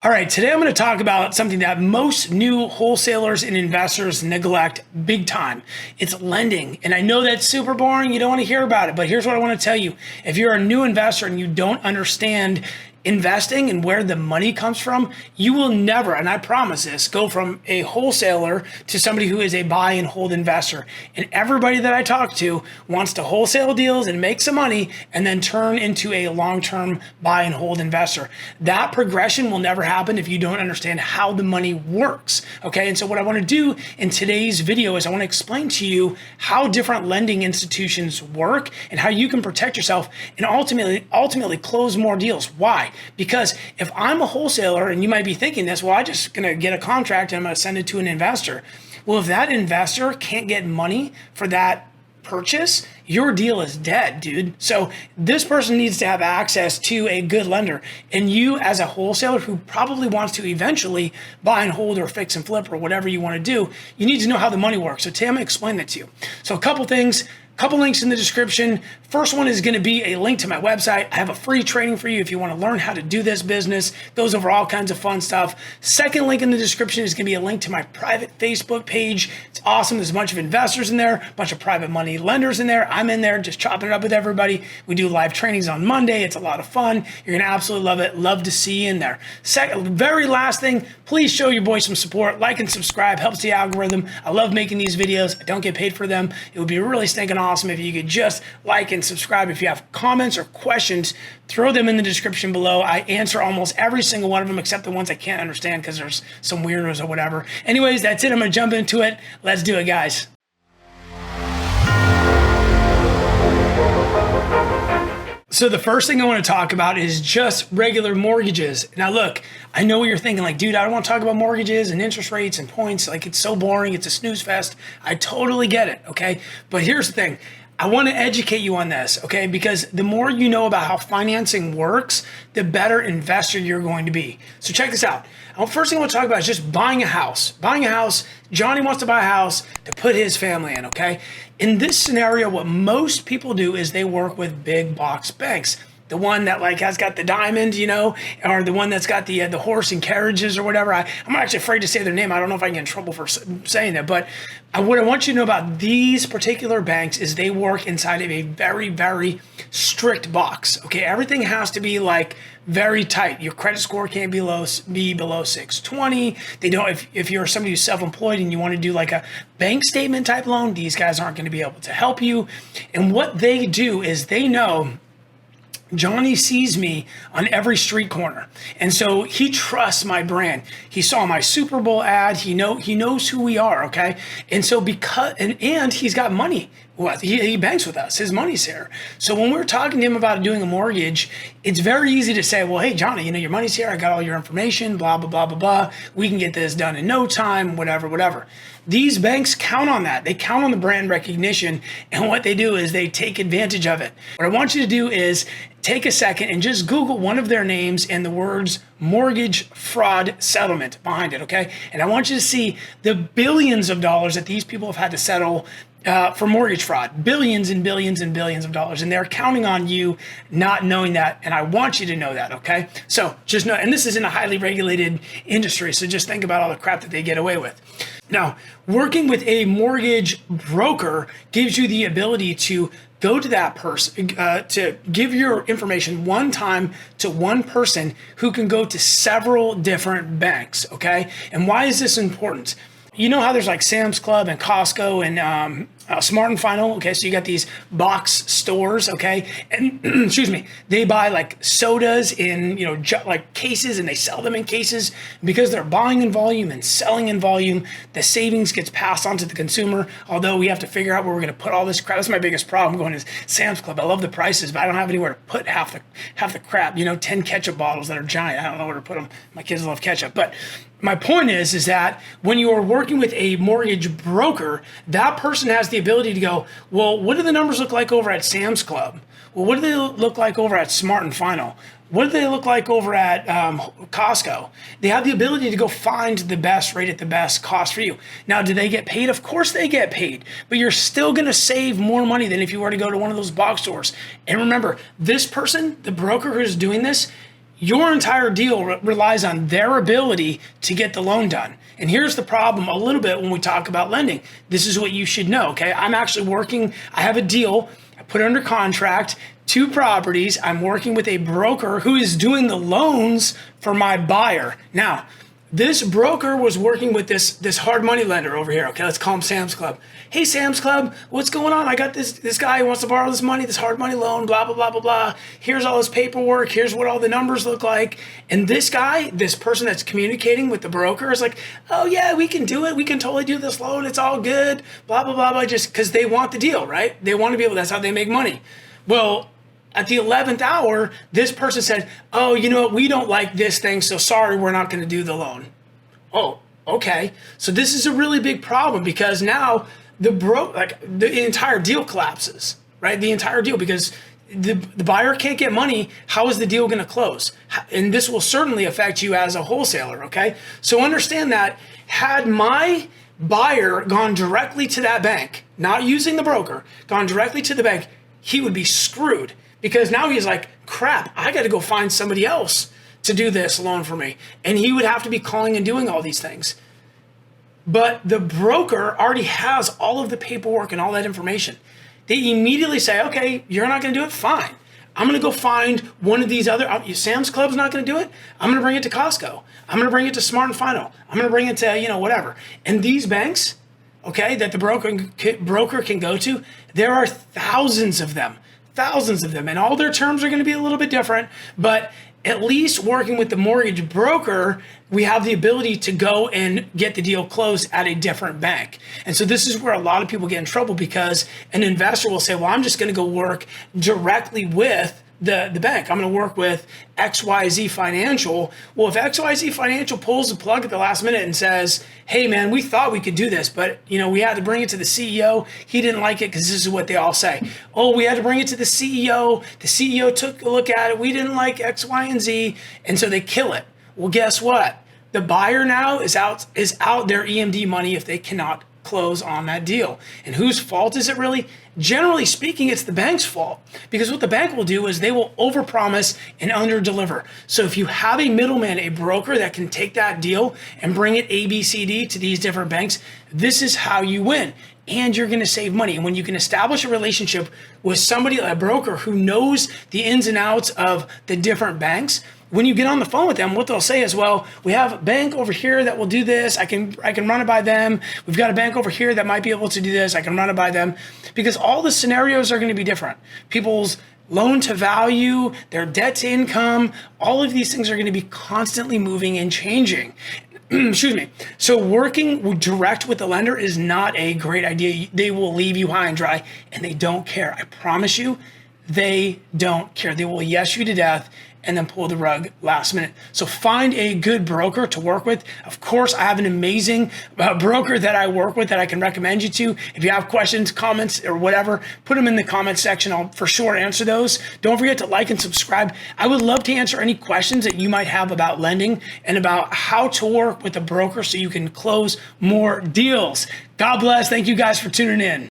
All right, today I'm going to talk about something that most new wholesalers and investors neglect big time. It's lending. And I know that's super boring. You don't want to hear about it, but here's what I want to tell you. If you're a new investor and you don't understand investing and where the money comes from, you will never, and I promise this, go from a wholesaler to somebody who is a buy and hold investor. And everybody that I talk to wants to wholesale deals and make some money and then turn into a long-term buy and hold investor. That progression will never happen if you don't understand how the money works. Okay, and so what I want to do in today's video is I want to explain to you how different lending institutions work and how you can protect yourself and ultimately close more deals. Why? Because if I'm a wholesaler, and you might be thinking this, well, I'm just going to get a contract and I'm going to send it to an investor. Well, if that investor can't get money for that purchase, your deal is dead, dude. So this person needs to have access to a good lender. And you, as a wholesaler who probably wants to eventually buy and hold or fix and flip or whatever you want to do, you need to know how the money works. So today I'm going to explain that to you. So a couple things. Couple links in the description. First one is going to be a link to my website. I have a free training for you if you want to learn how to do this business. Goes over all kinds of fun stuff. Second link in the description is going to be a link to my private Facebook page. It's awesome. There's a bunch of investors in there, a bunch of private money lenders in there. I'm in there just chopping it up with everybody. We do live trainings on Monday. It's a lot of fun. You're going to absolutely love it. Love to see you in there. Second, very last thing, please show your boy some support. Like and subscribe. Helps the algorithm. I love making these videos. I don't get paid for them. It would be really stinking awesome if you could just like and subscribe. If you have comments or questions, throw them in the description below. I answer almost every single one of them except the ones I can't understand because there's some weirdos or whatever. Anyways, that's it. I'm going to jump into it. Let's do it, guys. So the first thing I want to talk about is just regular mortgages. Now look, I know what you're thinking, like, dude, I don't want to talk about mortgages and interest rates and points. Like, it's so boring. It's a snooze fest. I totally get it, okay? But here's the thing. I want to educate you on this, okay? Because the more you know about how financing works, the better investor you're going to be. So check this out. First thing I want to talk about is just buying a house. Buying a house, Johnny wants to buy a house to put his family in, okay? In this scenario, what most people do is they work with big box banks. The one that like has got the diamond, you know, or the one that's got the horse and carriages or whatever. I'm actually afraid to say their name. I don't know if I can get in trouble for saying that. But what I want you to know about these particular banks is they work inside of a very, very strict box. Okay, everything has to be like very tight. Your credit score can't be below 620. They don't. If you're somebody who's self-employed and you want to do like a bank statement type loan, these guys aren't going to be able to help you. And what they do is they know Johnny sees me on every street corner. And so he trusts my brand. He saw my Super Bowl ad. He knows who we are, okay? And so and he's got money. Well, he banks with us. His money's here. So when we're talking to him about doing a mortgage, it's very easy to say, well, hey, Johnny, you know, your money's here. I got all your information, blah, blah, blah, blah, blah. We can get this done in no time, whatever. These banks count on that. They count on the brand recognition. And what they do is they take advantage of it. What I want you to do is take a second and just Google one of their names and the words mortgage fraud settlement behind it, okay? And I want you to see the billions of dollars that these people have had to settle for mortgage fraud, billions and billions and billions of dollars. And they're counting on you not knowing that. And I want you to know that, okay? So just know, and this is in a highly regulated industry. So just think about all the crap that they get away with. Now, working with a mortgage broker gives you the ability to go to that person, to give your information one time to one person who can go to several different banks, okay? And why is this important? You know how there's like Sam's Club and Costco and Smart and Final, okay? So you got these box stores, okay? And excuse me, they buy like sodas in, you know, like cases, and they sell them in cases. Because they're buying in volume and selling in volume, the savings gets passed on to the consumer. Although we have to figure out where we're going to put all this crap. That's my biggest problem going to Sam's Club. I love the prices, but I don't have anywhere to put half the crap. You know, 10 ketchup bottles that are giant. I don't know where to put them. My kids love ketchup, but my point is that when you are working with a mortgage broker, that person has the ability to go, well, what do the numbers look like over at Sam's Club? Well, what do they look like over at Smart and Final? What do they look like over at Costco? They have the ability to go find the best rate at the best cost for you. Now, do they get paid? Of course they get paid, but you're still going to save more money than if you were to go to one of those box stores. And remember, this person, the broker who's doing this, your entire deal relies on their ability to get the loan done. And here's the problem a little bit when we talk about lending. This is what you should know, okay? I'm actually working, I have a deal, I put it under contract, 2 properties. I'm working with a broker who is doing the loans for my buyer. Now, this broker was working with this hard money lender over here. Okay, let's call him Sam's Club. Hey, Sam's Club, what's going on? I got this guy who wants to borrow this money, this hard money loan, blah, blah, blah, blah, blah. Here's all his paperwork. Here's what all the numbers look like. And this guy, this person that's communicating with the broker is like, oh, yeah, we can do it. We can totally do this loan. It's all good, blah, blah, blah, blah, just because they want the deal, right? They want to be able, that's how they make money. Well, at the 11th hour, this person said, oh, you know what? We don't like this thing, so sorry, we're not going to do the loan. Oh, okay. So this is a really big problem because now the entire deal collapses, right? The entire deal, because the buyer can't get money. How is the deal going to close? And this will certainly affect you as a wholesaler, okay? So understand that had my buyer gone directly to that bank, not using the broker, gone directly to the bank, he would be screwed. Because now he's like, crap, I got to go find somebody else to do this loan for me. And he would have to be calling and doing all these things. But the broker already has all of the paperwork and all that information. They immediately say, okay, you're not going to do it? Fine. I'm going to go find one of these other, Sam's Club's not going to do it? I'm going to bring it to Costco. I'm going to bring it to Smart & Final. I'm going to bring it to, whatever. And these banks, okay, that the broker can go to, there are thousands of them. And all their terms are going to be a little bit different, but at least working with the mortgage broker, we have the ability to go and get the deal closed at a different bank. And so this is where a lot of people get in trouble, because an investor will say, well, I'm just going to go work directly with the bank. I'm going to work with XYZ Financial. Well, if XYZ Financial pulls the plug at the last minute and says, hey, man, we thought we could do this, but we had to bring it to the CEO. He didn't like it, because this is what they all say. Oh, we had to bring it to the CEO. The CEO took a look at it. We didn't like X, Y, and Z. And so they kill it. Well, guess what? The buyer now is out their EMD money if they cannot close on that deal. And whose fault is it really? Generally speaking, it's the bank's fault, because what the bank will do is they will overpromise and underdeliver. So if you have a middleman, a broker that can take that deal and bring it A, B, C, D to these different banks, this is how you win. And you're going to save money. And when you can establish a relationship with somebody, a broker who knows the ins and outs of the different banks, when you get on the phone with them, what they'll say is, well, we have a bank over here that will do this. I can run it by them. We've got a bank over here that might be able to do this. I can run it by them. Because all the scenarios are going to be different. People's loan to value, their debt to income, all of these things are going to be constantly moving and changing. Excuse me. So working direct with the lender is not a great idea. They will leave you high and dry, and they don't care. I promise you, they don't care. They will yes you to death and then pull the rug last minute. So find a good broker to work with. Of course, I have an amazing broker that I work with that I can recommend you to. If you have questions, comments, or whatever, put them in the comment section. I'll for sure answer those. Don't forget to like and subscribe. I would love to answer any questions that you might have about lending and about how to work with a broker so you can close more deals. God bless. Thank you guys for tuning in.